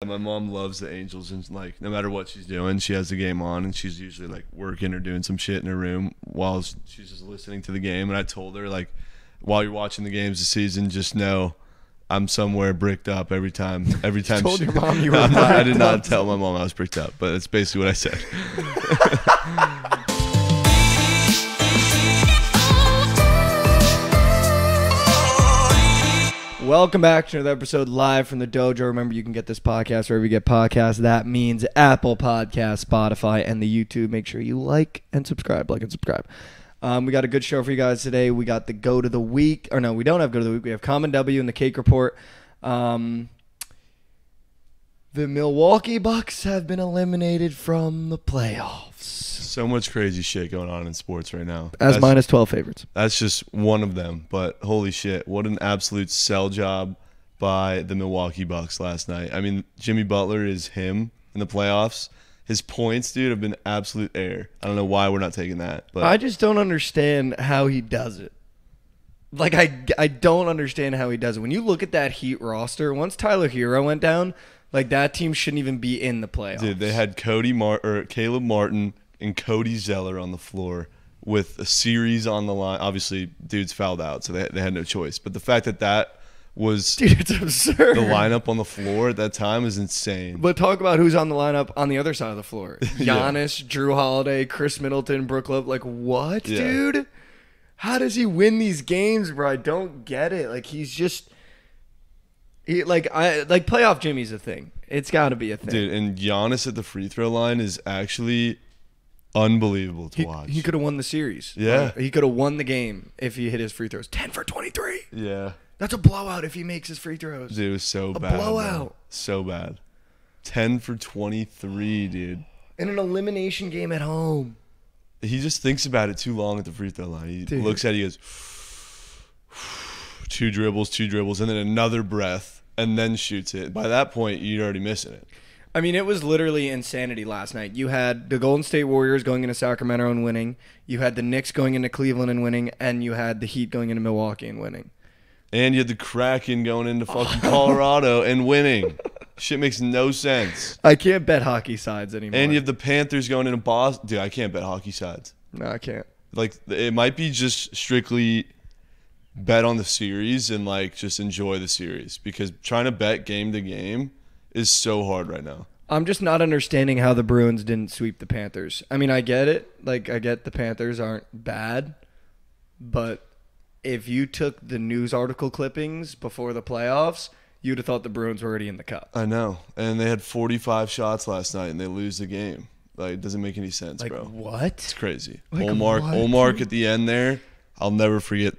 My mom loves the Angels, and like no matter what she's doing, she has the game on, and she's usually like working or doing some shit in her room while she's just listening to the game. And I told her, like, while you're watching the games this season, just know I'm somewhere bricked up every time. Every time. Told your mom you were I did not tell my mom I was bricked up, but it's basically what I said. Welcome back to another episode live from the dojo. Remember, you can get this podcast wherever you get podcasts. That means Apple Podcasts, Spotify, and the YouTube. Make sure you like and subscribe. We got a good show for you guys today. We got the Goat of the Week. Or no, we don't have Goat of the Week. We have Common W and the Cake Report. The Milwaukee Bucks have been eliminated from the playoffs. So much crazy shit going on in sports right now. As minus 12 favorites. That's just one of them, but holy shit, what an absolute sell job by the Milwaukee Bucks last night. I mean, Jimmy Butler is him in the playoffs. His points, dude, have been absolute air. I don't know why we're not taking that. But I just don't understand how he does it. Like, I don't understand how he does it. When you look at that Heat roster, once Tyler Hero went down, like, that team shouldn't even be in the playoffs. Dude, they had Caleb Martin and Cody Zeller on the floor with a series on the line. Obviously, dudes fouled out, so they had no choice. But the fact that was Dude, it's absurd. The lineup on the floor at that time is insane. But talk about who's on the lineup on the other side of the floor. Giannis, Drew Holiday, Chris Middleton, Brook Lopez. Like, what, dude? How does he win these games, bro? I don't get it. Like, he's just... playoff Jimmy's a thing. It's got to be a thing. Dude, and Giannis at the free throw line is actually unbelievable to watch. He could have won the series. Yeah. He could have won the game if he hit his free throws. 10 for 23. Yeah. That's a blowout if he makes his free throws. Dude, it was so bad. A blowout. Man. So bad. 10 for 23, dude. In an elimination game at home. He just thinks about it too long at the free throw line. He looks at it, he goes, two dribbles, and then another breath, and then shoots it. By that point, you're already missing it. I mean, it was literally insanity last night. You had the Golden State Warriors going into Sacramento and winning. You had the Knicks going into Cleveland and winning. And you had the Heat going into Milwaukee and winning. And you had the Kraken going into fucking Colorado and winning. Shit makes no sense. I can't bet hockey sides anymore. And you have the Panthers going into Boston. Dude, I can't bet hockey sides. No, I can't. Like, it might be just strictly bet on the series and, like, just enjoy the series. Because trying to bet game to game is so hard right now. I'm just not understanding how the Bruins didn't sweep the Panthers. I mean, I get it. Like, I get the Panthers aren't bad. But if you took the news article clippings before the playoffs, you'd have thought the Bruins were already in the cup. I know. And they had 45 shots last night, and they lose the game. Like, it doesn't make any sense, like, bro. What? It's crazy. Like, Olmark at the end there, I'll never forgive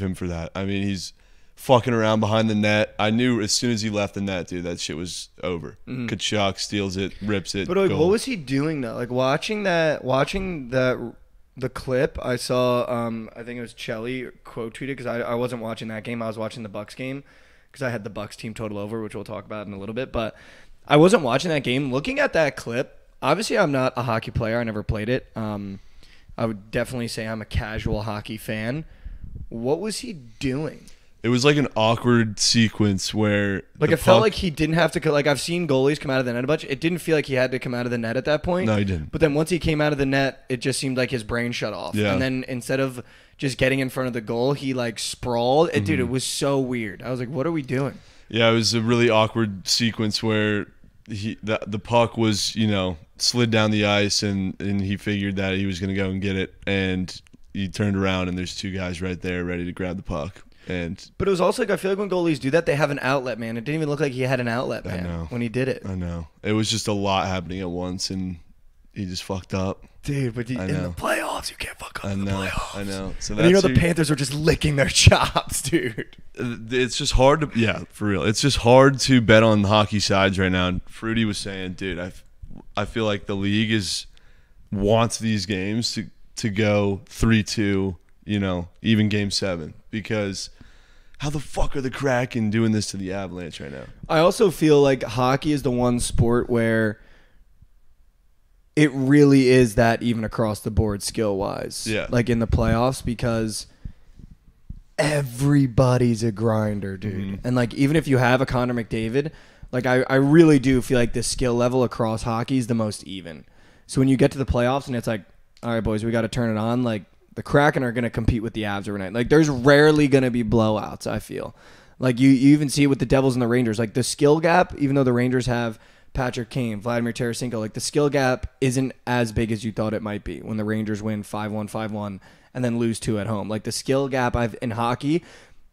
him for that. I mean, he's fucking around behind the net. I knew as soon as he left the net, dude, that shit was over. Kachuk steals it, rips it. But like, what was he doing though? Like watching the clip, I saw. I think it was Chelly quote tweeted because I wasn't watching that game. I was watching the Bucks game because I had the Bucks team total over, which we'll talk about in a little bit. But I wasn't watching that game. Looking at that clip, obviously I'm not a hockey player. I never played it. I would definitely say I'm a casual hockey fan. What was he doing? It was like an awkward sequence where like it felt like he didn't have to. Like I've seen goalies come out of the net a bunch. It didn't feel like he had to come out of the net at that point. No, he didn't. But then once he came out of the net, it just seemed like his brain shut off. Yeah. And then instead of just getting in front of the goal, he like sprawled. Dude, it was so weird. I was like, what are we doing? Yeah, it was a really awkward sequence where the puck was, slid down the ice and he figured that he was going to go and get it, and he turned around and there's two guys right there ready to grab the puck. But it was also like, I feel like when goalies do that, they have an outlet, man. It didn't even look like he had an outlet, man, when he did it. I know. It was just a lot happening at once, and he just fucked up. Dude, but in the playoffs, you can't fuck up in the playoffs. I know. So and the Panthers were just licking their chops, dude. It's just hard to, for real. It's just hard to bet on hockey sides right now. And Fruity was saying, dude, I feel like the league wants these games to go 3-2, even Game 7, because how the fuck are the Kraken doing this to the Avalanche right now? I also feel like hockey is the one sport where it really is that even across the board skill-wise. Yeah. Like in the playoffs, because everybody's a grinder, dude. And like even if you have a Connor McDavid, Like I really do feel like the skill level across hockey is the most even. So when you get to the playoffs and it's like, all right, boys, we got to turn it on. Like the Kraken are going to compete with the Avs every night. Like there's rarely going to be blowouts, I feel. Like you even see it with the Devils and the Rangers. Like the skill gap, even though the Rangers have Patrick Kane, Vladimir Tarasenko, like the skill gap isn't as big as you thought it might be when the Rangers win 5-1, 5-1, and then lose 2 at home. Like the skill gap in hockey,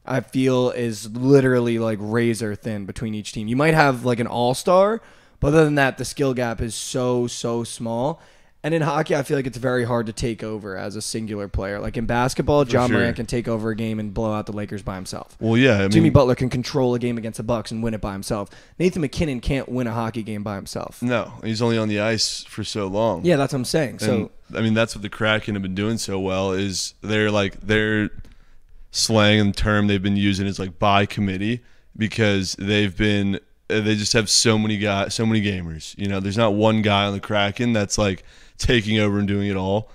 I feel is literally like razor thin between each team. You might have like an all-star, but other than that, the skill gap is so small. And in hockey, I feel like it's very hard to take over as a singular player. Like in basketball, John Morant can take over a game and blow out the Lakers by himself. Well, yeah. I mean, Jimmy Butler can control a game against the Bucks and win it by himself. Nathan McKinnon can't win a hockey game by himself. No, he's only on the ice for so long. Yeah, that's what I'm saying. So, I mean, that's what the Kraken have been doing so well is their slang and term they've been using is like by committee they just have so many gamers. You know, there's not one guy on the Kraken that's like taking over and doing it all.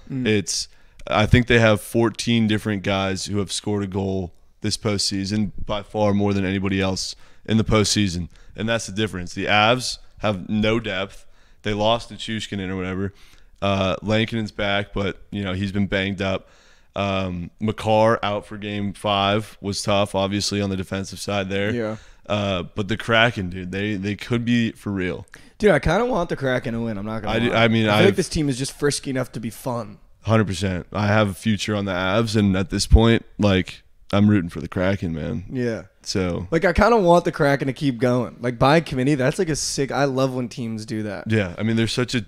I think they have 14 different guys who have scored a goal this postseason, by far more than anybody else in the postseason. And that's the difference. The Avs have no depth. They lost to Chushkinen or whatever. Lankinen's back, but you know he's been banged up. Makar out for Game 5 was tough, obviously on the defensive side there. yeah. But the Kraken, dude, they could be for real. Dude, I kind of want the Kraken to win. I'm not going to lie. I mean, I feel like this team is just frisky enough to be fun. 100%. I have a future on the Avs, and at this point, like, I'm rooting for the Kraken, man. Yeah. So, like, I kind of want the Kraken to keep going. Like, by committee, that's like a sick. I love when teams do that. yeah, I mean, they're such a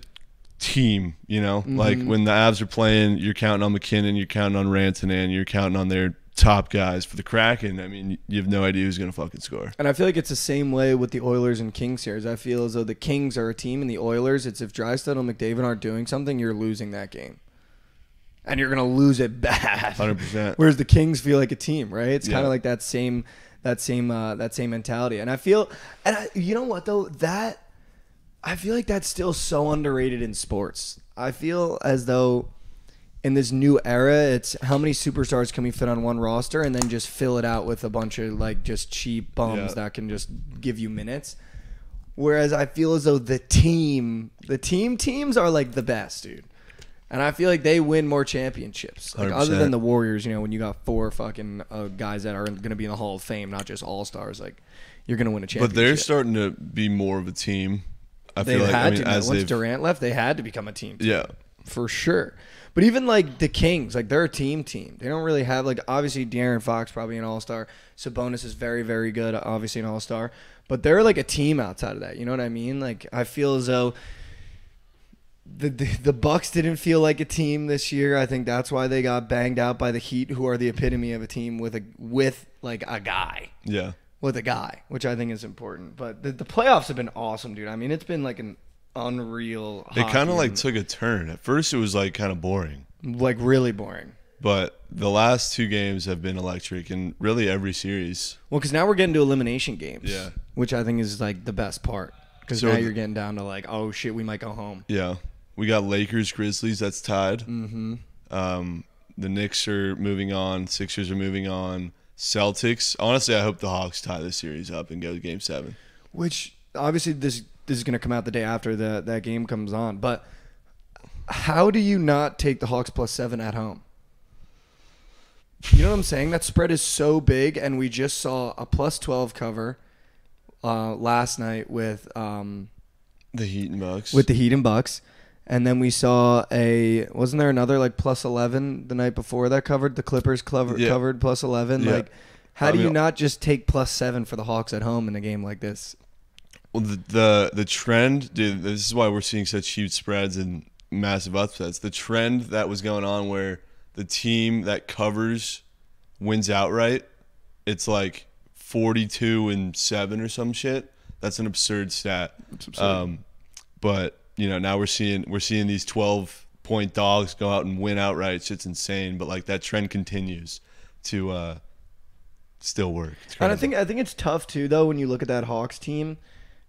team, you know? Like, when the Avs are playing, you're counting on McKinnon, you're counting on Rantanen, you're counting on their top guys. For the Kraken, I mean, you have no idea who's going to fucking score. And I feel like it's the same way with the Oilers and Kings series. I feel as though the Kings are a team, and the Oilers, it's if Draisaitl and McDavid aren't doing something, you're losing that game. And you're going to lose it bad. 100%. Whereas the Kings feel like a team, right? It's Yeah. kind of like that same mentality. And I feel, you know what though, I feel like that's still so underrated in sports. I feel as though in this new era, it's how many superstars can we fit on one roster and then just fill it out with a bunch of like just cheap bums that can just give you minutes. Whereas I feel as though the teams are like the best, dude. And I feel like they win more championships. Like 100%. other than the Warriors, you know, when you got 4 fucking guys that are going to be in the Hall of Fame, not just all-stars, like you're going to win a championship. But they're starting to be more of a team. I feel They've like, had I mean, to. as Once they've, Durant left, they had to become a team. yeah. For sure. But even like the Kings, like they're a team. They don't really have like obviously De'Aaron Fox probably an all-star. Sabonis is very, very good, obviously an all-star. But they're like a team outside of that. You know what I mean? Like I feel as though the Bucks didn't feel like a team this year. I think that's why they got banged out by the Heat, who are the epitome of a team with like a guy. Yeah. With a guy, which I think is important. But the playoffs have been awesome, dude. I mean, it's been like an unreal. It kind of like took a turn. At first, it was like kind of boring. Like really boring. But the last 2 games have been electric, and really every series. Well, because now we're getting to elimination games. Yeah. Which I think is like the best part. Because So now you're getting down to like, oh shit, we might go home. Yeah. We got Lakers, Grizzlies, that's tied. Mm-hmm. The Knicks are moving on. Sixers are moving on. Celtics. Honestly, I hope the Hawks tie this series up and go to Game 7. Which, obviously, this is going to come out the day after that game comes on. But how do you not take the Hawks +7 at home? You know what I'm saying? That spread is so big, and we just saw a +12 cover last night with The Heat and Bucks. with the Heat and Bucks. And then we saw wasn't there another like +11 the night before that covered? The Clippers covered +11. Yeah. Like, how do you not just take +7 for the Hawks at home in a game like this? Well, the trend, dude, this is why we're seeing such huge spreads and massive upsets. The trend that was going on where the team that covers wins outright, it's like 42-7 or some shit. That's an absurd stat. It's absurd. But you know, now we're seeing these 12-point dogs go out and win outright. Shit's insane. But like that trend continues to still work. And I think it's tough too though when you look at that Hawks team,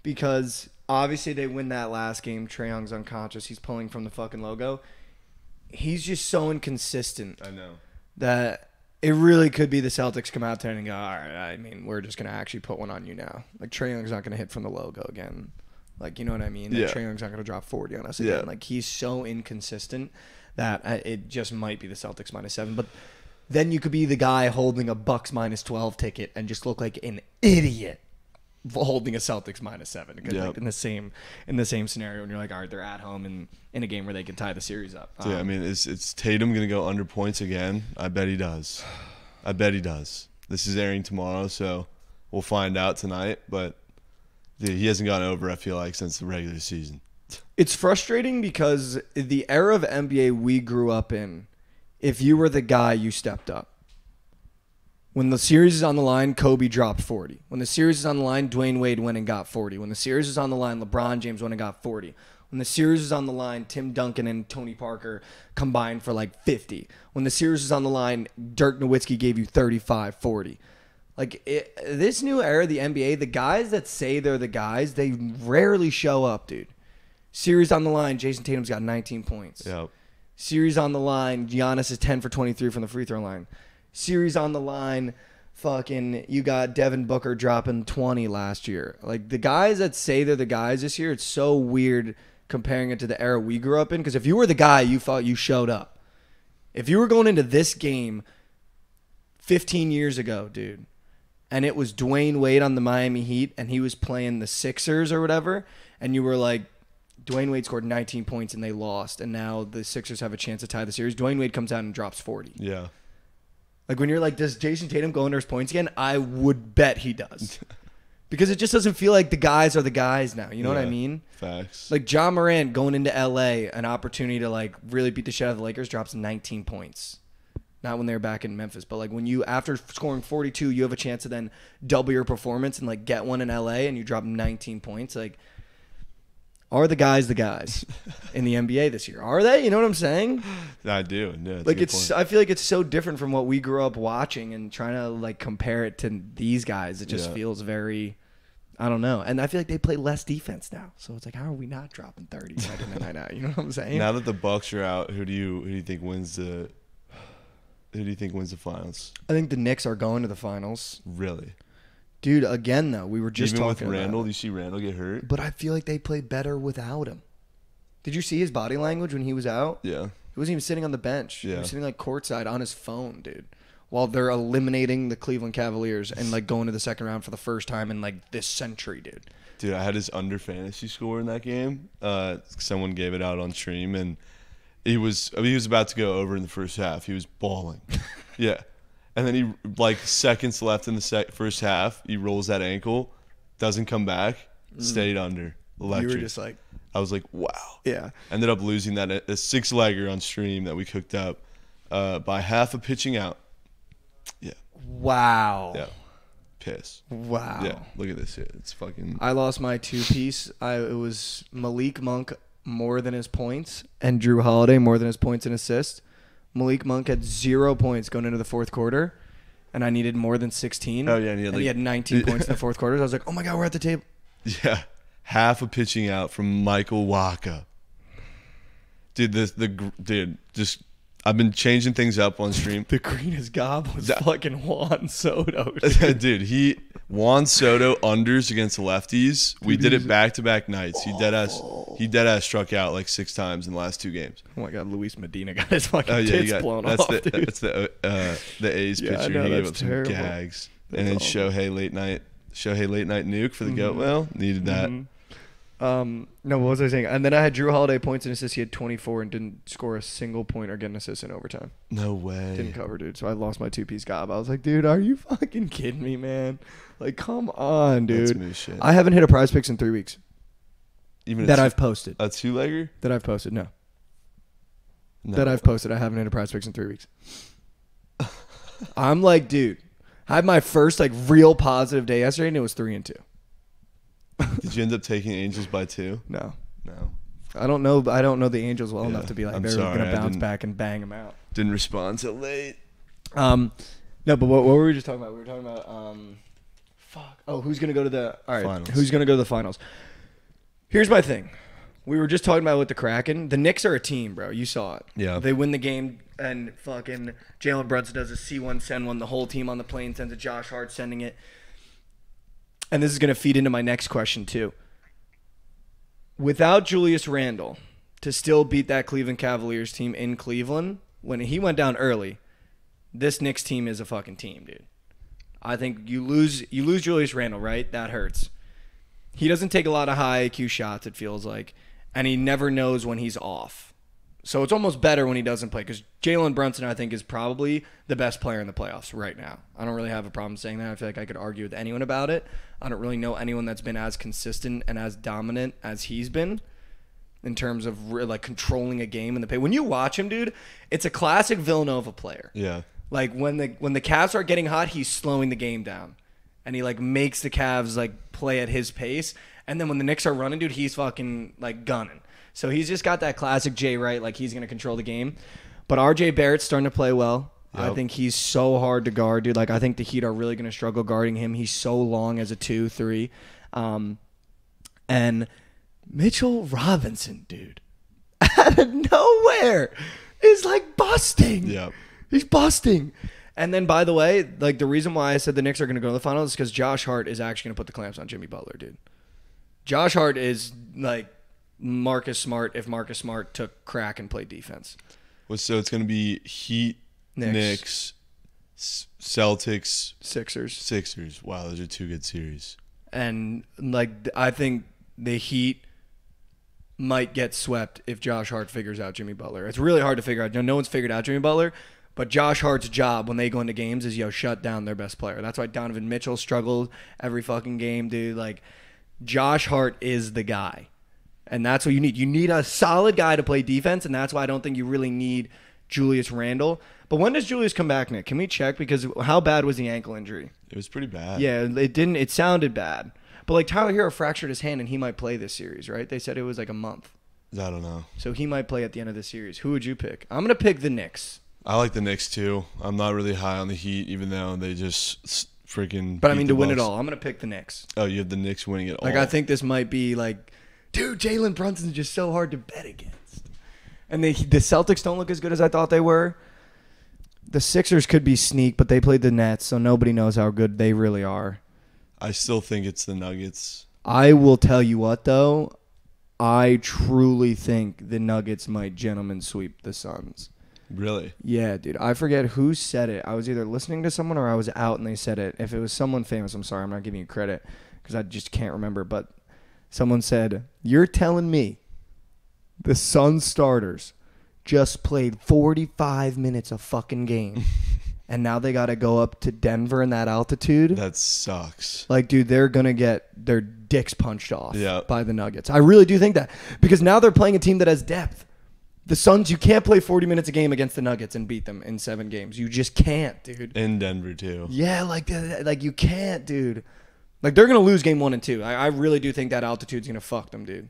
because obviously they win that last game. Trae Young's unconscious. He's pulling from the fucking logo. He's just so inconsistent. I know. That It really could be the Celtics come out there and go, all right, I mean, we're just going to actually put one on you now. Like, Trae Young's not going to hit from the logo again. Like, you know what I mean? Yeah. Trae Young's not going to drop 40 on us again. Yeah. Like, he's so inconsistent that it just might be the Celtics -7. But then you could be the guy holding a Bucks -12 ticket and just look like an idiot holding a Celtics -7. Because like, in the same scenario, and you're like, all right, they're at home and in a game where they can tie the series up. Yeah, I mean, is Tatum going to go under points again? I bet he does. I bet he does. This is airing tomorrow, so we'll find out tonight. But dude, he hasn't gone over, I feel like, since the regular season. It's frustrating because the era of NBA we grew up in, if you were the guy, you stepped up. When the series is on the line, Kobe dropped 40. When the series is on the line, Dwayne Wade went and got 40. When the series is on the line, LeBron James went and got 40. When the series is on the line, Tim Duncan and Tony Parker combined for like 50. When the series is on the line, Dirk Nowitzki gave you 35, 40. Like, this new era of the NBA, the guys that say they're the guys, they rarely show up, dude. Series on the line, Jason Tatum's got 19 points. Yep. Series on the line, Giannis is 10 for 23 from the free throw line. Series on the line, fucking, you got Devin Booker dropping 20 last year. Like, the guys that say they're the guys this year, it's so weird comparing it to the era we grew up in. Because if you were the guy, you thought you showed up. If you were going into this game 15 years ago, dude, and it was Dwayne Wade on the Miami Heat, and he was playing the Sixers or whatever, and you were like, Dwayne Wade scored 19 points and they lost, and now the Sixers have a chance to tie the series. Dwayne Wade comes out and drops 40. Yeah. Like, when you're like, does Jason Tatum go under his points again? I would bet he does. Because it just doesn't feel like the guys are the guys now. You know what I mean? Facts. Like, Ja Morant going into L.A., an opportunity to, like, really beat the shit out of the Lakers, drops 19 points. Not when they're back in Memphis. But, like, when you, after scoring 42, you have a chance to then double your performance and, like, get one in L.A. and you drop 19 points. Like, are the guys in the NBA this year? Are they? You know what I'm saying? I do. Yeah, like, I feel like it's so different from what we grew up watching, and trying to, like, compare it to these guys. It just feels very, I don't know. And I feel like they play less defense now. So it's like, how are we not dropping 30 night in and night out? You know what I'm saying? Now that the Bucks are out, who do you think wins the finals? I think the Knicks are going to the finals. Really? Dude, again, though, we were just Even talking with Randall, about do you see Randall get hurt? But I feel like they play better without him. Did you see his body language when he was out? Yeah. He wasn't even sitting on the bench. Yeah. He was sitting, like, courtside on his phone, dude, while they're eliminating the Cleveland Cavaliers and, like, going to the second round for the first time in, like, this century, dude. Dude, I had his under fantasy score in that game. Someone gave it out on stream, and he was about to go over in the first half. He was balling. Yeah. And then he, like, seconds left in the first half, he rolls that ankle, doesn't come back, stayed under. Electric. You were just like, I was like, wow. Yeah. Ended up losing that a 6-legger on stream that we cooked up by half a pitching out. Yeah. Wow. Yeah. Piss. Wow. Yeah. Look at this shit. It's fucking. I lost my 2-piece. It was Malik Monk more than his points and Drew Holiday more than his points and assists. Malik Monk had 0 points going into the fourth quarter, and I needed more than 16. Oh, yeah. And he had 19 points in the fourth quarter. So I was like, oh, my God, we're at the table. Yeah. Half a pitching out from Michael Wacha. Dude, I've been changing things up on stream. The greenest gob was fucking Juan Soto. Dude, Juan Soto unders against lefties. We did it back-to-back nights. He deadass struck out like 6 times in the last 2 games. Oh my God, Luis Medina got his fucking tits blown off. That's the A's pitcher. He gave up some gags. And then Shohei late night nuke for the goat. Well, needed that. No, what was I saying? And then I had Drew Holiday points and assists. He had 24 and didn't score a single point or get an assist in overtime. No way. Didn't cover, dude. So I lost my 2-piece gob. I was like, dude, are you fucking kidding me, man? Like, come on, dude. That's moose shit. I haven't hit a PrizePicks in 3 weeks. Even I've posted. A 2-legger? That I've posted, no. That I've posted. I haven't hit a PrizePicks in 3 weeks. I'm like, dude, I had my first, like, real positive day yesterday, and it was 3-2. Did you end up taking Angels by 2? No. I don't know the Angels well enough to be like, they're going to bounce back and bang them out. Didn't respond till late. No, but what were we just talking about? We were talking about who's going to go to the finals. Who's going to go to the finals? Here's my thing. We were just talking about with the Kraken. The Knicks are a team, bro. You saw it. Yeah. They win the game, and fucking Jalen Brunson does a C1, send one. The whole team on the plane sends it. Josh Hart sending it. And this is going to feed into my next question, too. Without Julius Randle, to still beat that Cleveland Cavaliers team in Cleveland, when he went down early, this Knicks team is a fucking team, dude. I think you lose Julius Randle, right? That hurts. He doesn't take a lot of high IQ shots, it feels like. And he never knows when he's off. So it's almost better when he doesn't play because Jalen Brunson, I think, is probably the best player in the playoffs right now. I don't really have a problem saying that. I feel like I could argue with anyone about it. I don't really know anyone that's been as consistent and as dominant as he's been in terms of like controlling a game in the paint. When you watch him, dude, it's a classic Villanova player. Yeah. Like when the Cavs are getting hot, he's slowing the game down. And he like makes the Cavs like play at his pace. And then when the Knicks are running, dude, he's fucking like gunning. So he's just got that classic Jay Wright, like he's going to control the game. But RJ Barrett's starting to play well. Yep. I think he's so hard to guard, dude. Like I think the Heat are really going to struggle guarding him. He's so long as a 2-3. And Mitchell Robinson, dude, out of nowhere is like busting. Yeah. He's busting. And then, by the way, like the reason why I said the Knicks are going to go to the finals is because Josh Hart is actually going to put the clamps on Jimmy Butler, dude. Josh Hart is like Marcus Smart if Marcus Smart took crack and played defense. Well, so it's going to be Heat, Knicks, Celtics, Sixers. Wow, those are two good series. And like I think the Heat might get swept if Josh Hart figures out Jimmy Butler. It's really hard to figure out. No one's figured out Jimmy Butler. But Josh Hart's job when they go into games is, shut down their best player. That's why Donovan Mitchell struggled every fucking game, dude. Like, Josh Hart is the guy. And that's what you need. You need a solid guy to play defense, and that's why I don't think you really need Julius Randle. But when does Julius come back, Nick? Can we check? Because how bad was the ankle injury? It was pretty bad. Yeah, it sounded bad. But, like, Tyler Hero fractured his hand, and he might play this series, right? They said it was, like, a month. I don't know. So he might play at the end of the series. Who would you pick? I'm going to pick the Knicks. I like the Knicks, too. I'm not really high on the Heat, even though they just freaking But I mean, to win it all, I'm going to pick the Knicks. Oh, you have the Knicks winning it all. Like, I think this might be like, dude, Jalen Brunson's just so hard to bet against. And the Celtics don't look as good as I thought they were. The Sixers could be sneak, but they played the Nets, so nobody knows how good they really are. I still think it's the Nuggets. I will tell you what, though. I truly think the Nuggets might gentleman sweep the Suns. Really? Yeah, dude. I forget who said it. I was either listening to someone or I was out and they said it. If it was someone famous, I'm sorry. I'm not giving you credit because I just can't remember. But someone said, you're telling me the Suns starters just played 45 minutes a fucking game and now they got to go up to Denver in that altitude? That sucks. Like, dude, they're going to get their dicks punched off by the Nuggets. I really do think that because now they're playing a team that has depth. The Suns, you can't play 40 minutes a game against the Nuggets and beat them in 7 games. You just can't, dude. In Denver, too. Yeah, like you can't, dude. Like, they're going to lose game 1 and 2. I really do think that altitude's going to fuck them, dude.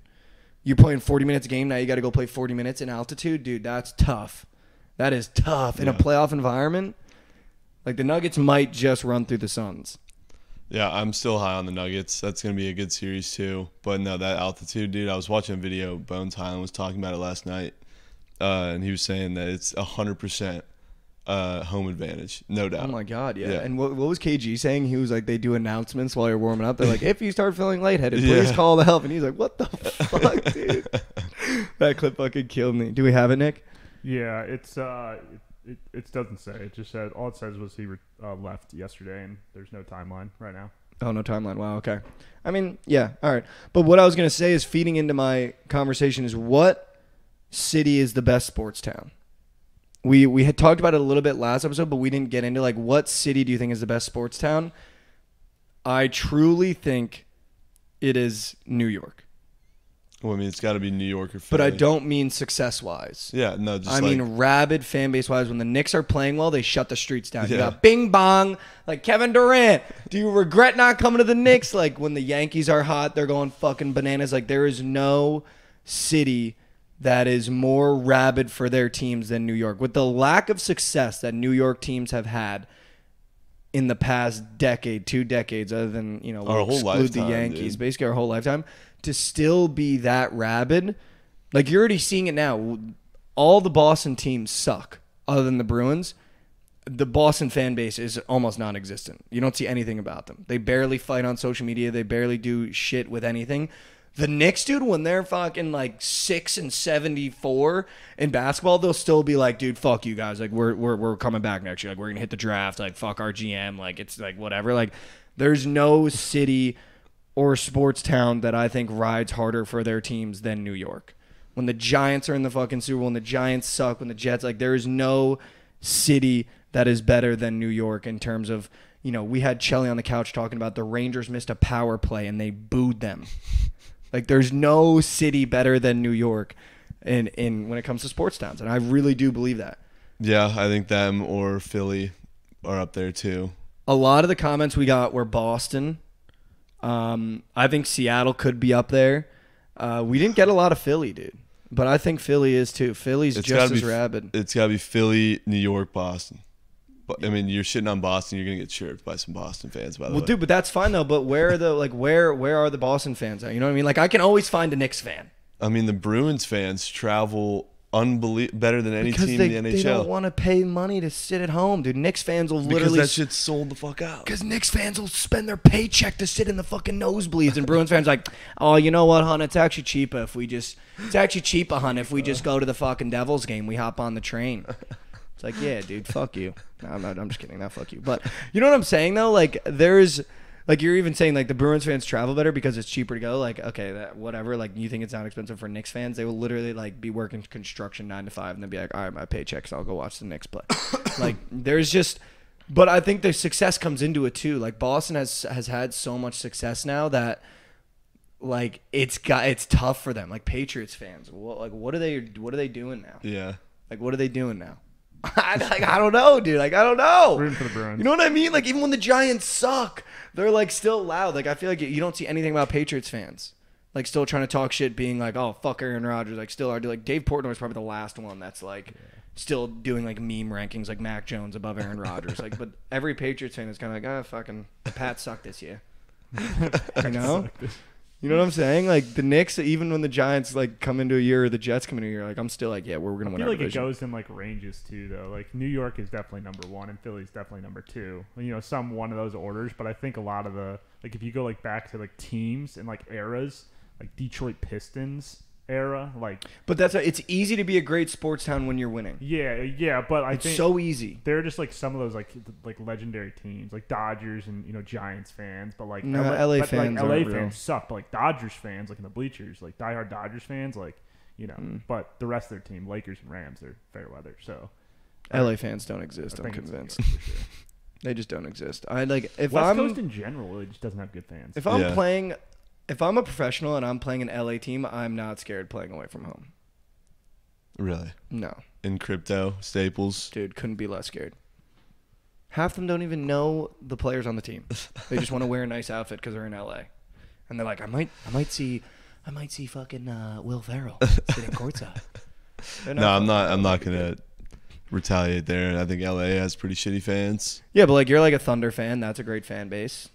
You're playing 40 minutes a game, now you got to go play 40 minutes in altitude? Dude, that's tough. That is tough. In a playoff environment, like, the Nuggets might just run through the Suns. Yeah, I'm still high on the Nuggets. That's going to be a good series, too. But, no, that altitude, dude, I was watching a video. Bones Highland was talking about it last night. And he was saying that it's 100% home advantage, no doubt. Oh, my God, yeah. And what was KG saying? He was like, they do announcements while you're warming up. They're like, if you start feeling lightheaded, please call the help. And he's like, what the fuck, dude? That clip fucking killed me. Do we have it, Nick? Yeah, it doesn't say. It just said, all it says was he left yesterday, and there's no timeline right now. Oh, no timeline. Wow, okay. I mean, yeah, all right. But what I was going to say is feeding into my conversation is what city is the best sports town? We had talked about it a little bit last episode, but we didn't get into like what city do you think is the best sports town? I truly think it is New York. Well, I mean, it's got to be New York or Philly. But I don't mean success-wise. Yeah, no, just I mean rabid fan base-wise. When the Knicks are playing well, they shut the streets down. You Yeah. got Bing Bong, like Kevin Durant. Do you regret not coming to the Knicks? Like when the Yankees are hot, they're going fucking bananas. Like there is no city that is more rabid for their teams than New York. With the lack of success that New York teams have had in the past decade, 2 decades, other than, our whole exclude the lifetime, Yankees, dude. basically our whole lifetime, to still be that rabid Like, you're already seeing it now. All the Boston teams suck, other than the Bruins. The Boston fan base is almost non-existent. You don't see anything about them. They barely fight on social media. They barely do shit with anything. The Knicks, dude, when they're fucking like 6-74 in basketball, they'll still be like, dude, fuck you guys. Like, we're coming back next year. Like, we're gonna hit the draft. Like, fuck our GM. Like, it's like whatever. Like, there's no city or sports town that I think rides harder for their teams than New York. When the Giants are in the fucking Super Bowl, when the Giants suck, when the Jets, like, there is no city that is better than New York in terms of, you know, we had Chelly on the couch talking about the Rangers missed a power play and they booed them. Like, there's no city better than New York in when it comes to sports towns, and I really do believe that. Yeah, I think them or Philly are up there too. A lot of the comments we got were Boston. I think Seattle could be up there. We didn't get a lot of Philly, dude, but I think Philly is too. Philly's just as rabid. It's got to be Philly, New York, Boston. But, I mean, you're shitting on Boston. You're gonna get chirped by some Boston fans, by the way. Well, dude, but that's fine though. But where are the where are the Boston fans at? You know what I mean? Like, I can always find a Knicks fan. I mean, the Bruins fans travel better than any team in the NHL. They don't want to pay money to sit at home, dude. Knicks fans will literally... Because that shit's sold the fuck out. Because Knicks fans will spend their paycheck to sit in the fucking nosebleeds, and Bruins fans like, oh, you know what, hon? It's actually cheaper if we just... It's actually cheaper, hon, if we just go to the fucking Devils game. We hop on the train. It's like, yeah, dude, fuck you. No, I'm just kidding. Not fuck you. But you know what I'm saying, though? Like, there's... Like, you're even saying, like, the Bruins fans travel better because it's cheaper to go. Like, okay, that whatever. Like, you think it's not expensive for Knicks fans? They will literally, like, be working construction 9 to 5, and they'll be like, all right, my paycheck, so I'll go watch the Knicks play. Like, there's just... But I think the success comes into it, too. Like, Boston has had so much success now that, like, it's tough for them. Like, Patriots fans, what are they doing now? Yeah. Like, what are they doing now? I don't know, dude. Like, I don't know. Rooting for the Bruins. You know what I mean? Like, even when the Giants suck, they're, like, still loud. Like, I feel like you don't see anything about Patriots fans. Like, still trying to talk shit, being like, oh, fuck Aaron Rodgers. Like, still are. Like, Dave Portnoy is probably the last one that's, like, still doing, like, meme rankings, like Mac Jones above Aaron Rodgers. Like, but every Patriots fan is kind of like, oh, fucking, the Pats suck this year. You know? You know what I'm saying? Like, the Knicks, even when the Giants, like, come into a year or the Jets come into a year, like, I'm still like, yeah, we're going to win our division. I feel like it goes in, like, ranges, too, though. Like, New York is definitely number one, and Philly's definitely number two. You know, some one of those orders, but I think a lot of the, like, if you go, like, back to, like, teams and, like, eras, like, Detroit Pistons era, like... But it's easy to be a great sports town when you're winning. Yeah, but I think... It's so easy. They're just, like, some of those, like legendary teams, like Dodgers and, you know, Giants fans, but, like... No, LA fans like, LA fans suck, but, like, Dodgers fans, like, in the bleachers, like, diehard Dodgers fans, like, you know, but the rest of their team, Lakers and Rams, they're fair weather, so... LA fans don't exist, I'm convinced. For sure. They just don't exist. West Coast in general really just doesn't have good fans. If I'm a professional and I'm playing an LA team, I'm not scared playing away from home. Really? No. In crypto, Staples? Dude, couldn't be less scared. Half of them don't even know the players on the team. They just want to wear a nice outfit because they're in LA. And they're like, I might see fucking Will Ferrell sitting courtside. No, I'm not gonna retaliate there. I think LA has pretty shitty fans. Yeah, but like, you're like a Thunder fan. That's a great fan base.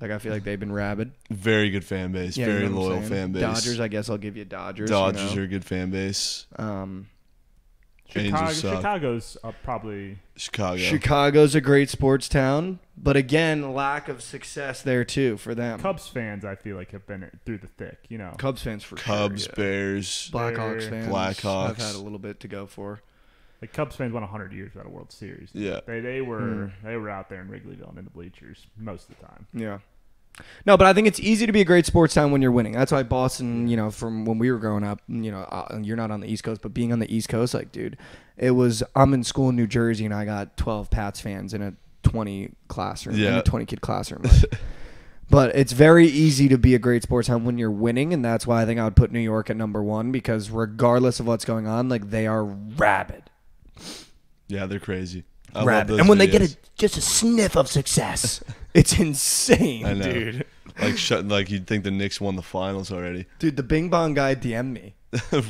Like, I feel like they've been rabid. Very good fan base. Yeah, very you know loyal fan base. Dodgers, I guess I'll give you Dodgers. Dodgers are a good fan base. Chicago's probably... Chicago's a great sports town, but again, lack of success there too for them. Cubs fans, I feel like, have been through the thick, you know. Cubs fans for Cubs, sure, yeah. Bears, Blackhawks fans. Blackhawks. I've had a little bit to go for. Like, Cubs fans won 100 years without a World Series. Yeah, they were out there in Wrigleyville and in the bleachers most of the time. Yeah. No, but I think it's easy to be a great sports town when you're winning. That's why Boston, you know, from when we were growing up, you know, you're not on the East Coast, but being on the East Coast, like, dude, I'm in school in New Jersey and I got 12 Pats fans in a 20 classroom, in a 20 kid classroom. Like. But it's very easy to be a great sports town when you're winning, and that's why I think I would put New York at number one, because regardless of what's going on, like, they are rabid. Yeah, they're crazy. Rabid. And when they get just a sniff of success, it's insane, I know. Dude. Like you'd think the Knicks won the finals already. Dude, the Bing Bong guy DM'd me.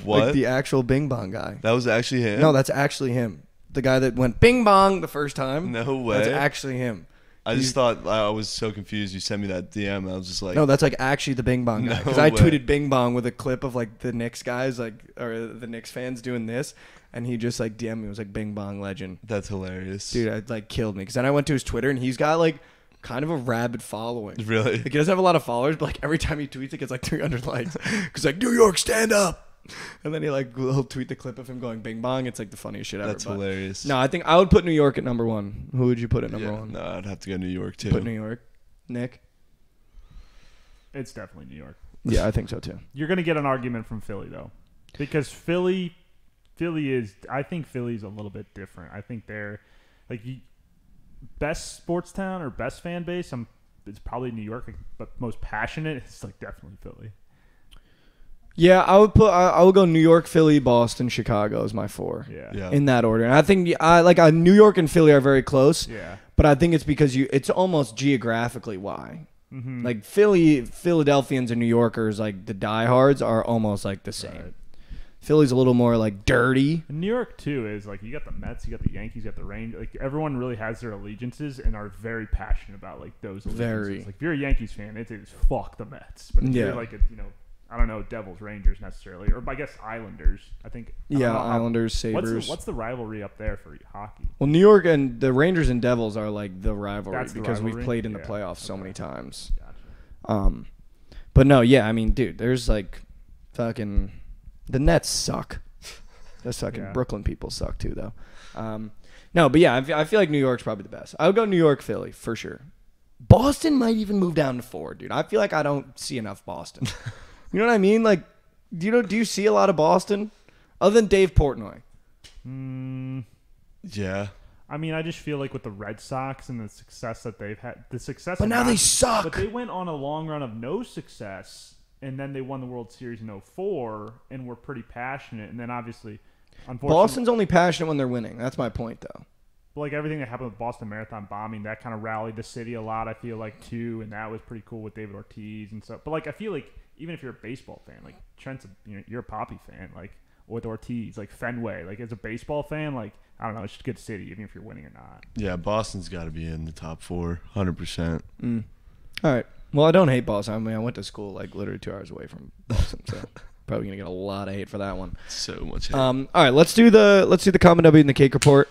What? Like, the actual Bing Bong guy. That was actually him? No, that's actually him. The guy that went Bing Bong the first time. No way. That's actually him. I just thought I was so confused. You sent me that DM. I was just like, No, that's like actually the Bing Bong guy. Because No I way. tweeted Bing Bong with a clip of like the Knicks guys, like, or the Knicks fans doing this, and he just like DM'd me. It was like Bing Bong legend. that's hilarious. Dude, it like killed me. Because then I went to his Twitter and he's got like kind of a rabid following. Really? Like he doesn't have a lot of followers, but like every time he tweets, it gets like 300 likes. Because like New York, stand up. And then he'll tweet the clip of him going Bing Bong. It's like the funniest shit ever. That's hilarious. No, I think I would put New York at number one. Who would you put at number one? No, I'd have to go New York too. Put New York. Nick? It's definitely New York. Yeah, I think so too. You're going to get an argument from Philly, though. Because Philly is, I think Philly's a little bit different. I think they're, like, best sports town or best fan base, it's probably New York, but most passionate, it's, like, definitely Philly. Yeah, I would go New York, Philly, Boston, Chicago is my four. Yeah. In that order. And I think New York and Philly are very close. Yeah. But I think it's because it's almost geographically why. Mm-hmm. Like Philadelphians and New Yorkers, like the diehards, are almost like the same. Right. Philly's a little more like dirty. And New York, too, is like you got the Mets, you got the Yankees, you got the Rangers. Like everyone really has their allegiances and are very passionate about like those allegiances. Very. Like if you're a Yankees fan, it is fuck the Mets. But if Yeah. you're like I don't know, Devils, Rangers necessarily, or I guess Islanders. I don't know how- Islanders, Sabres. What's the rivalry up there for hockey? Well, New York and the Rangers and Devils are like the rivalry That's the because we've rivalry? played in the Yeah. playoffs so Okay. many times. Gotcha. But no, yeah, I mean, dude, there's like fucking the Nets suck. The fucking Yeah. Brooklyn people suck too, though. No, but yeah, I feel like New York's probably the best. I would go New York, Philly for sure. Boston might even move down to 4, dude. I feel like I don't see enough Boston. You know what I mean? Like, do you see a lot of Boston other than Dave Portnoy? Yeah. I mean, I just feel like with the Red Sox and the success that they've had, But now they suck. But they went on a long run of no success, and then they won the World Series in 2004 and were pretty passionate. And then obviously, unfortunately, Boston's only passionate when they're winning. That's my point, though. like everything that happened with Boston Marathon bombing, that kind of rallied the city a lot. I feel like too, and that was pretty cool with David Ortiz and stuff. But like, I feel like even if you're a baseball fan, like Trent's, you're a Poppy fan, like with Ortiz, like Fenway, like as a baseball fan, like I don't know, it's just a good city, even if you're winning or not. Yeah, Boston's got to be in the top 4, 100%. All right. Well, I don't hate Boston. I mean, I went to school like literally 2 hours away from Boston, so probably gonna get a lot of hate for that one. So much hate. All right, let's do the common W and the cake report.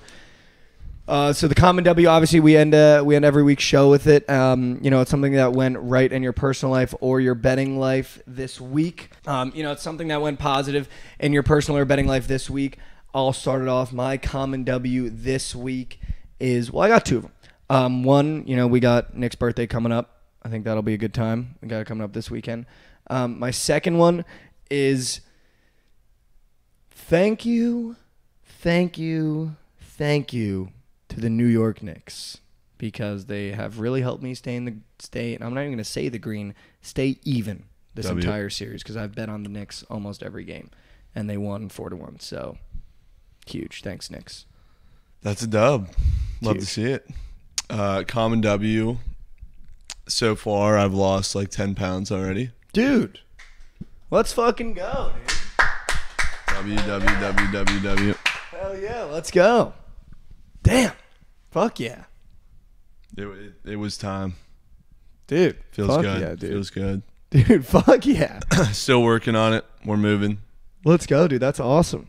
So the common W, obviously, we end every week's show with it. It's something that went right in your personal life or your betting life this week. It's something that went positive in your personal or betting life this week. I'll start it off. My common W this week is, well, I got 2 of them. One, we got Nick's birthday coming up. I think that'll be a good time. We got it coming up this weekend. My second one is thank you to the New York Knicks, because they have really helped me stay, and I'm not even going to say the green, stay even this entire series, because I've bet on the Knicks almost every game, and they won 4-1. So huge. Thanks, Knicks. That's a dub. Love Huge. to see it. Common W. So far, I've lost like 10 pounds already. Dude, let's fucking go, dude. W. Hell yeah, let's go. Damn. Fuck yeah. It was time. Dude. Feels fuck good. Yeah, dude. Feels good. Dude, fuck yeah. Still working on it. We're moving. Let's go, dude. That's awesome.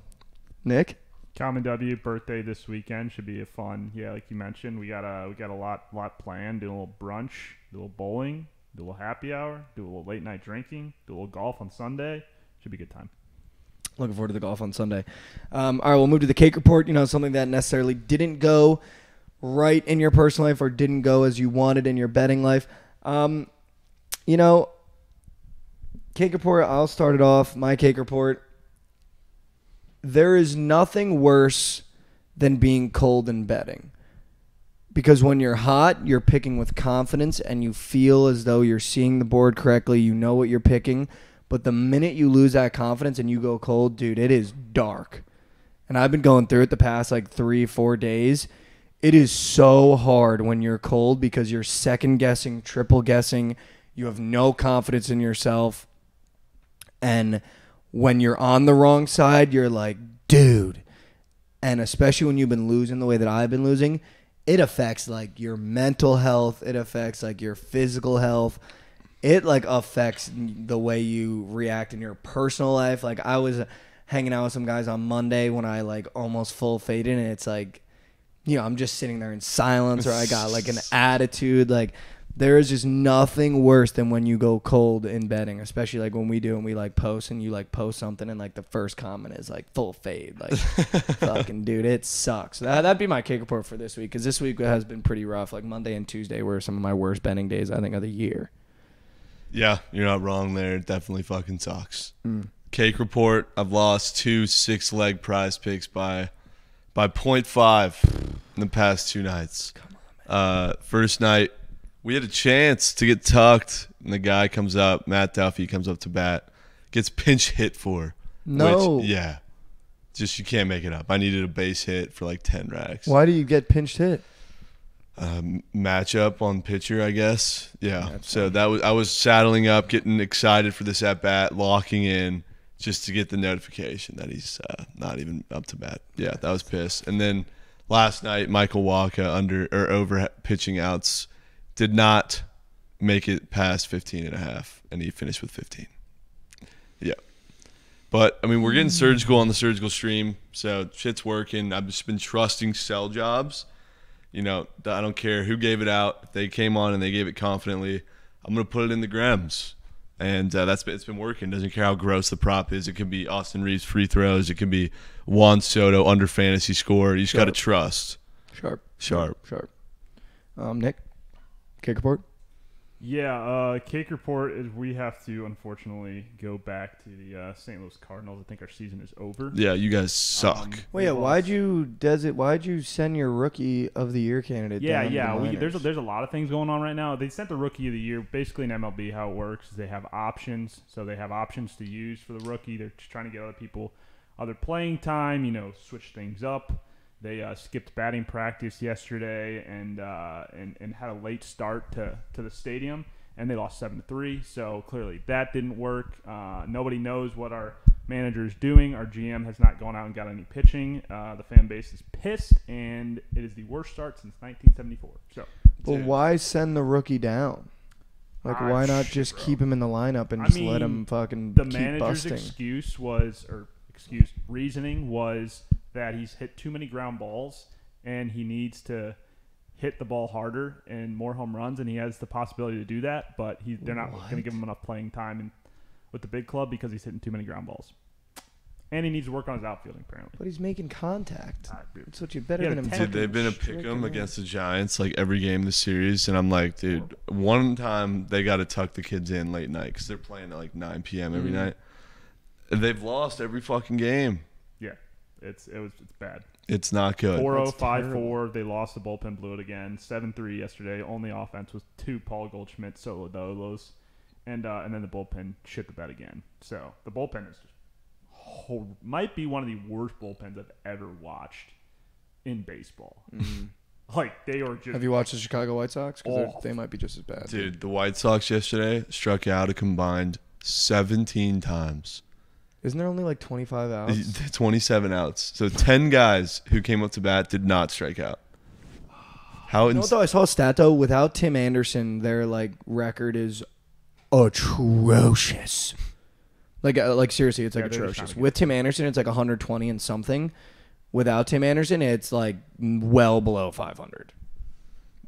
Nick? Common W, birthday this weekend should be a fun. Yeah, like you mentioned, we got a lot planned. Do a little brunch, do a little bowling, do a little happy hour, do a little late night drinking, do a little golf on Sunday. Should be a good time. Looking forward to the golf on Sunday. All right, we'll move to the cake report. Something that necessarily didn't go right in your personal life or didn't go as you wanted in your betting life. Cake report, I'll start it off. My cake report. There is nothing worse than being cold in betting. Because when you're hot, you're picking with confidence and you feel as though you're seeing the board correctly. You know what you're picking. But the minute you lose that confidence and you go cold, dude, it is dark. And I've been going through it the past like 3-4 days. It is so hard when you're cold because you're second guessing, triple guessing. You have no confidence in yourself. And when you're on the wrong side, you're like, dude. And especially when you've been losing the way that I've been losing, it affects like your mental health. It affects like your physical health. It like affects the way you react in your personal life. Like I was hanging out with some guys on Monday when I like almost full faded, and it's like, you know, I'm just sitting there in silence, or I got like an attitude. Like there is just nothing worse than when you go cold in betting, especially like when we do and we like post and you like post something and like the first comment is like full fade. Like fucking dude, it sucks. That'd be my kick report for this week, because this week has been pretty rough. Like Monday and Tuesday were some of my worst betting days I think of the year. Yeah, you're not wrong there. It definitely fucking sucks. Cake report. I've lost 2 6-leg prize picks by 0.5 in the past 2 nights. Come on, man. First night, we had a chance to get tucked, and the guy comes up, Matt Duffy comes up to bat, gets pinch hit for. No. Which, yeah. Just you can't make it up. I needed a base hit for like 10 racks. Why do you get pinched hit? Matchup on pitcher, I guess. Yeah. So I was saddling up, getting excited for this at bat, locking in, just to get the notification that he's not even up to bat. Yeah, that was pissed. And then last night, Michael Wacha over pitching outs did not make it past 15.5, and he finished with 15. Yeah. But, I mean, we're getting surgical on the surgical stream, so shit's working. I've just been trusting sell jobs. You know, I don't care who gave it out. If they came on and they gave it confidently, I'm going to put it in the Grems. And it's been working. Doesn't care how gross the prop is. It could be Austin Reeves free throws. It could be Juan Soto under fantasy score. You just got to trust. Sharp. Nick, kick report? Yeah, cake report is we have to unfortunately go back to the St. Louis Cardinals. I think our season is over. Yeah, you guys suck. Wait, why'd you send your rookie of the year candidate? There's a lot of things going on right now. They sent the rookie of the year. Basically in MLB, how it works is they have options. So they have options to use for the rookie. They're just trying to get other people other playing time. You know, switch things up. They skipped batting practice yesterday and had a late start to the stadium, and they lost 7-3. So clearly that didn't work. Nobody knows what our manager is doing. Our GM has not gone out and got any pitching. The fan base is pissed, and it is the worst start since 1974. So, but why send the rookie down? Like, why not just keep him in the lineup and let him fucking the keep manager's busting? Reasoning was that he's hit too many ground balls and he needs to hit the ball harder and more home runs, and he has the possibility to do that, but they're not going to give him enough playing time with the big club because he's hitting too many ground balls. And he needs to work on his outfielding, apparently. But he's making contact. That's what you better than him. Dude, they've been a pick-em against the Giants like every game this series, and I'm like, dude, one time they got to tuck the kids in late night because they're playing at like 9 p.m. every night. They've lost every fucking game. Yeah, it's bad. It's not good. 4-0, 5-4. They lost. The bullpen blew it again. 7-3 yesterday. Only offense was 2 Paul Goldschmidt solo dolos, and then the bullpen shit the bed again. So the bullpen is just might be one of the worst bullpens I've ever watched in baseball. Like they are just. Have you watched the Chicago White Sox? Because they might be just as bad. Dude, the White Sox yesterday struck out a combined 17 times. Isn't there only like 25 outs? 27 outs. So 10 guys who came up to bat did not strike out. Though I saw a stat though, without Tim Anderson, their like record is atrocious. Like seriously, it's like atrocious. With Tim Anderson, it's like 120 and something. Without Tim Anderson, it's like well below 500.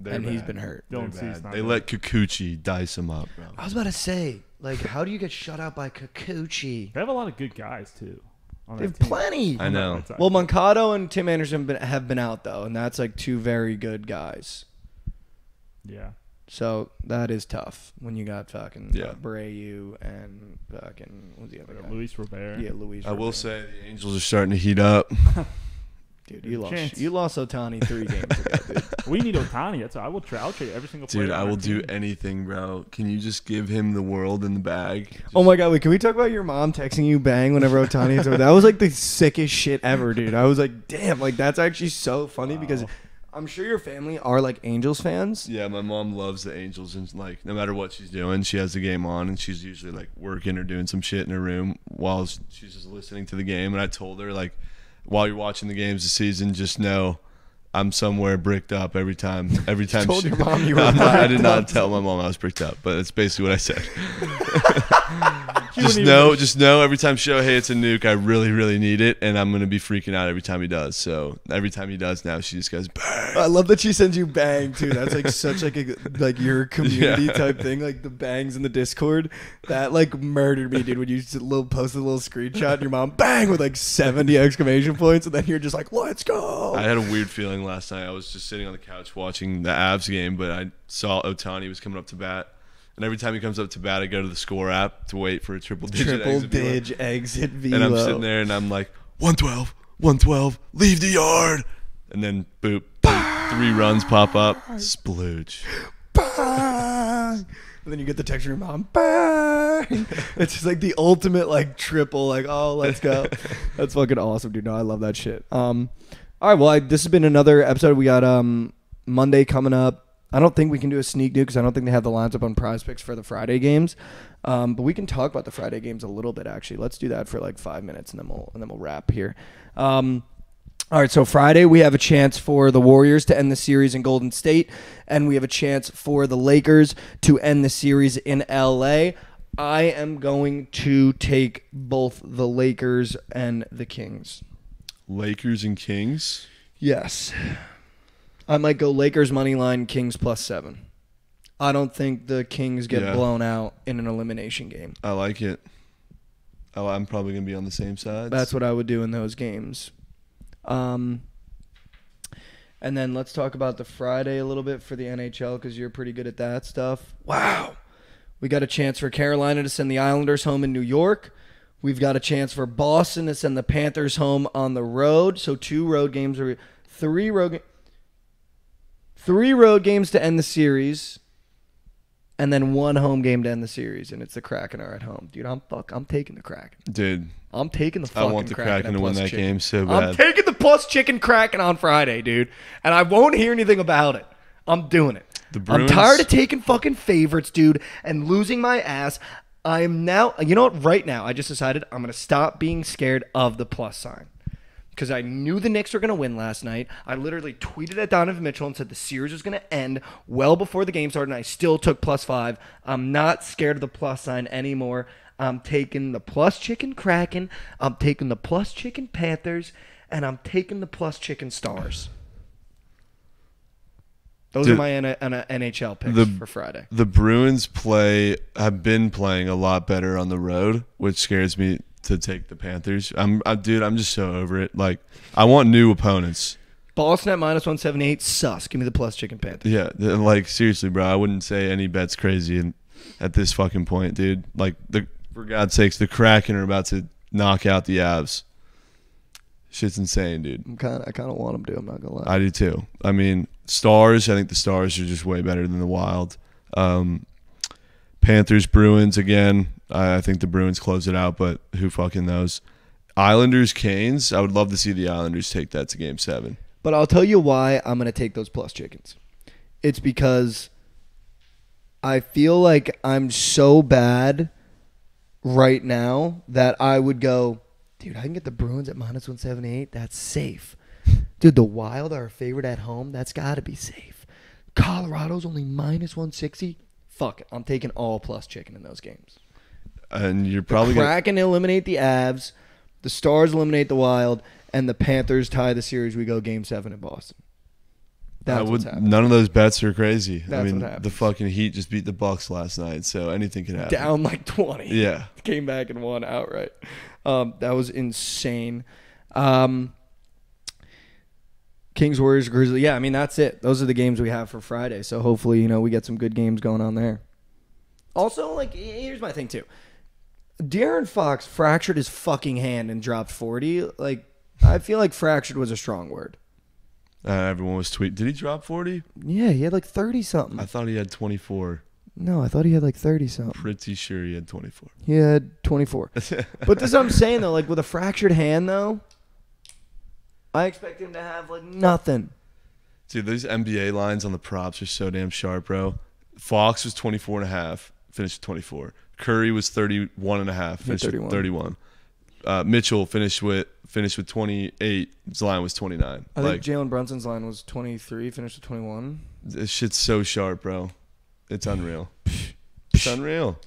He's been hurt. They let Kikuchi dice him up, bro. I was about to say, like, how do you get shut out by Kikuchi? They have a lot of good guys too. They have plenty. I know. Well, Moncado and Tim Anderson have been out though, and that's like 2 very good guys. Yeah. So that is tough when you got fucking Abreu and fucking what's the other guy? Luis Robert. Yeah, Luis. I will say the Angels are starting to heat up. Dude, you lost Ohtani 3 games ago, dude. We need Ohtani. I'll trade every single player. Dude, I will do anything, bro. Can you just give him the world in the bag? Oh my god, wait, can we talk about your mom texting you bang whenever Ohtani is over? That was like the sickest shit ever, dude. I was like, damn, like that's actually so funny because I'm sure your family are like Angels fans. Yeah, my mom loves the Angels, and like no matter what she's doing, she has the game on, and she's usually like working or doing some shit in her room while she's just listening to the game. And I told her like, while you're watching the games this season, just know I'm somewhere bricked up every time. Every time. told your mom you were I did bricked not up. tell my mom I was bricked up, but it's basically what I said. You Just wouldn't know, even- just know every time Shohei hits a nuke, I really, really need it, and I'm gonna be freaking out every time he does. So every time he does now, she just goes bang. I love that she sends you bang too. That's like such like a like your community Yeah. type thing. Like the bangs in the Discord, that like murdered me, dude. When you posted a little screenshot, and your mom bang with like 70 exclamation points, and then you're just like, let's go. I had a weird feeling last night. I was just sitting on the couch watching the Avs game, but I saw Ohtani was coming up to bat. And every time he comes up to bat, I go to the score app to wait for a triple digit Exit velo. And I'm sitting there and I'm like, 112, 112, leave the yard. And then, boop, 3 runs pop up. Splooge. Bang! And then you get the text from your mom. Bang! It's just like the ultimate like triple. Like, oh, let's go. That's fucking awesome, dude. No, I love that shit. All right, well, this has been another episode. We got Monday coming up. I don't think we can do a sneak new because I don't think they have the lines up on PrizePicks for the Friday games. But we can talk about the Friday games a little bit. Actually, let's do that for like 5 minutes, and then we'll wrap here. All right, so Friday we have a chance for the Warriors to end the series in Golden State, and we have a chance for the Lakers to end the series in LA. I am going to take both the Lakers and the Kings. Lakers and Kings. Yes. I might go Lakers money line, Kings +7. I don't think the Kings get blown out in an elimination game. I like it. I'm probably going to be on the same side. That's what I would do in those games. And then let's talk about the Friday a little bit for the NHL because you're pretty good at that stuff. Wow. We got a chance for Carolina to send the Islanders home in New York. We've got a chance for Boston to send the Panthers home on the road. So 3 road games to end the series, and then 1 home game to end the series, and it's the Kraken are at home. Dude, I'm taking the Kraken. Dude, I'm taking the fucking I want the Kraken Kraken to win plus that chicken. game so I'm bad. taking the plus chicken Kraken on Friday, dude, and I won't hear anything about it. I'm doing it. The I'm Bruins- tired of taking fucking favorites, dude, and losing my ass. I am now, you know what, right now, I just decided I'm going to stop being scared of the plus sign. Because I knew the Knicks were going to win last night. I literally tweeted at Donovan Mitchell and said the series was going to end well before the game started, and I still took +5. I'm not scared of the plus sign anymore. I'm taking the plus chicken Kraken. I'm taking the plus chicken Panthers, and I'm taking the plus chicken Stars. Those are my NHL picks for Friday. The Bruins have been playing a lot better on the road, which scares me to take the Panthers. I'm just so over it. Like, I want new opponents. Boston at -178. Sus. Give me the plus chicken Panthers. Yeah, like seriously, bro. I wouldn't say any bet's crazy at this fucking point, dude. Like, for God's sakes, the Kraken are about to knock out the Avs. Shit's insane, dude. I kind of want them to. I'm not gonna lie. I do too. I mean, Stars. I think the Stars are just way better than the Wild. Panthers, Bruins again. I think the Bruins close it out, but who fucking knows? Islanders, Canes. I would love to see the Islanders take that to Game 7. But I'll tell you why I'm going to take those plus chickens. It's because I feel like I'm so bad right now that I would go, dude, I can get the Bruins at -178. That's safe. Dude, the Wild are a favorite at home. That's got to be safe. Colorado's only -160. Fuck it. I'm taking all plus chicken in those games. And you're probably the Kraken eliminate the Avs, the Stars eliminate the Wild, and the Panthers tie the series. We go Game 7 in Boston. That's what's happening. None of those bets are crazy. That's I mean, what happens. the fucking Heat just beat the Bucks last night, so anything can happen. Down like 20. Yeah. Came back and won outright. That was insane. Kings, Warriors, Grizzlies. Yeah, I mean, that's it. Those are the games we have for Friday. So hopefully, we get some good games going on there. Also, like, here's my thing, too. De'Aaron Fox fractured his fucking hand and dropped 40. Like, I feel like fractured was a strong word. Everyone was tweeting. Did he drop 40? Yeah, he had like 30-something. I thought he had 24. No, I thought he had like 30-something. Pretty sure he had 24. He had 24. But this is what I'm saying, though. Like, with a fractured hand, though, I expect him to have, like, nothing. Dude, these NBA lines on the props are so damn sharp, bro. Fox was 24.5, finished with 24. Curry was 31.5, finished with 31. Mitchell finished with 28. His line was 29. I think Jalen Brunson's line was 23, finished with 21. This shit's so sharp, bro. It's unreal. It's unreal.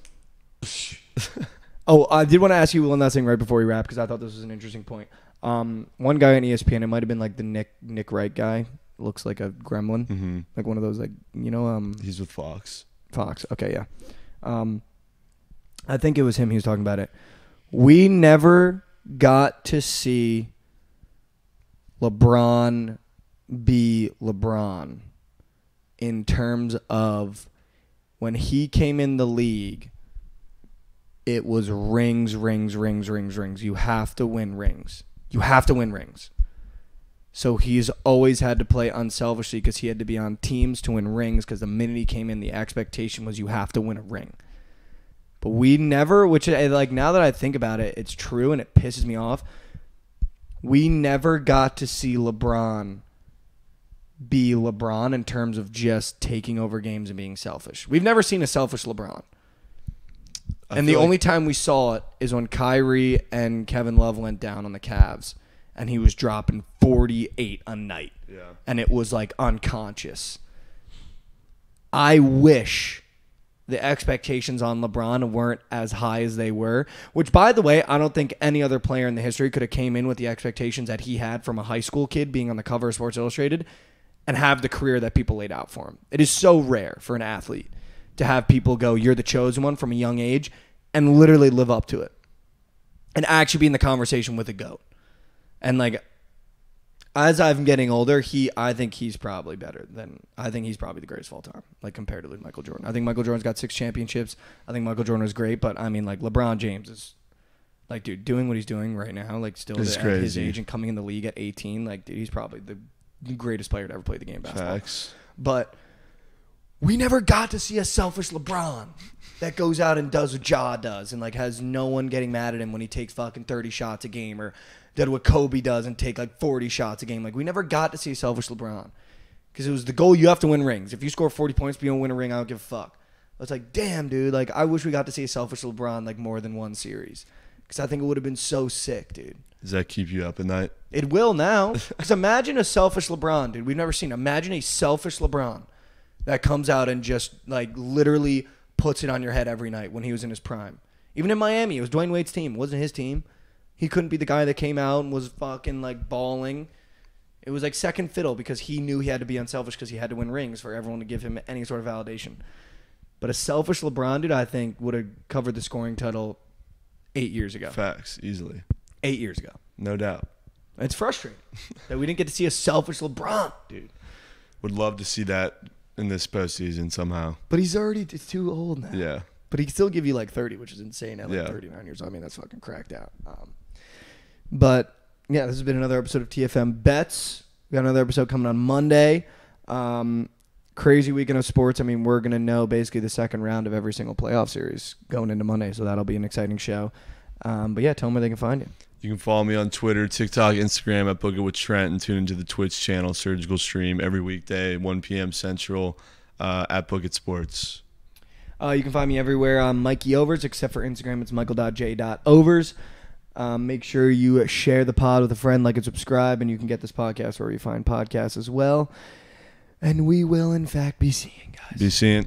Oh, I did want to ask you one last thing right before we wrap because I thought this was an interesting point. One guy on ESPN, it might have been like the Nick Wright guy. Looks like a gremlin, like one of those, like, you know. He's with Fox. Fox. Okay, yeah. I think it was him. He was talking about it. We never got to see LeBron be LeBron in terms of when he came in the league. It was rings. You have to win rings. So he's always had to play unselfishly because he had to be on teams to win rings because the minute he came in, the expectation was you have to win a ring. But we never, which, like, now that I think about it, it's true and it pisses me off. We never got to see LeBron be LeBron in terms of just taking over games and being selfish. We've never seen a selfish LeBron. And the only time we saw it is when Kyrie and Kevin Love went down on the Cavs, and he was dropping 48 a night. Yeah. And it was like unconscious. I wish the expectations on LeBron weren't as high as they were, which, by the way, I don't think any other player in the history could have came in with the expectations that he had from a high school kid being on the cover of Sports Illustrated and have the career that people laid out for him. It is so rare for an athlete to have people go, you're the chosen one from a young age, and literally live up to it. And actually be in the conversation with a GOAT. And, like, as I'm getting older, I think he's probably the greatest of all time, like, comparatively to Michael Jordan. I think Michael Jordan's got 6 championships. I think Michael Jordan is great, but, I mean, like, LeBron James is, like, dude, doing what he's doing right now, like, still at his age and coming in the league at 18, like, dude, he's probably the greatest player to ever play the game of basketball. Facts. But we never got to see a selfish LeBron that goes out and does what Ja does and, like, has no one getting mad at him when he takes fucking 30 shots a game, or did what Kobe does and take like 40 shots a game. Like, we never got to see a selfish LeBron because it was the goal. You have to win rings. If you score 40 points but you don't win a ring, I don't give a fuck. It's like, damn, dude. Like, I wish we got to see a selfish LeBron like more than one series because I think it would have been so sick, dude. Does that keep you up at night? It will now. Because imagine a selfish LeBron, dude. We've never seen. Imagine a selfish LeBron that comes out and just like literally puts it on your head every night when he was in his prime. Even in Miami, it was Dwayne Wade's team. It wasn't his team. He couldn't be the guy that came out and was fucking like balling. It was like second fiddle because he knew he had to be unselfish because he had to win rings for everyone to give him any sort of validation. But a selfish LeBron, dude, I think would have covered the scoring title 8 years ago. Facts, easily. 8 years ago. No doubt. It's frustrating that we didn't get to see a selfish LeBron, dude. Would love to see that in this postseason somehow. But he's already too old now. Yeah. But he can still give you like 30, which is insane at like 39 years old. I mean, that's fucking cracked out. But, yeah, this has been another episode of TFM Bets. We got another episode coming on Monday. Crazy weekend of sports. I mean, we're going to know basically the second round of every single playoff series going into Monday, so that'll be an exciting show. But, yeah, tell them where they can find you. You can follow me on Twitter, TikTok, Instagram at Boogie with Trent, and tune into the Twitch channel, Surgical Stream, every weekday, 1 p.m. Central, at Book It Sports. You can find me everywhere. I'm Mikey Overs, except for Instagram. It's michael.j.overs. Make sure you share the pod with a friend, like and subscribe, and you can get this podcast where you find podcasts as well. And we will, in fact, be seeing, guys. Be seeing.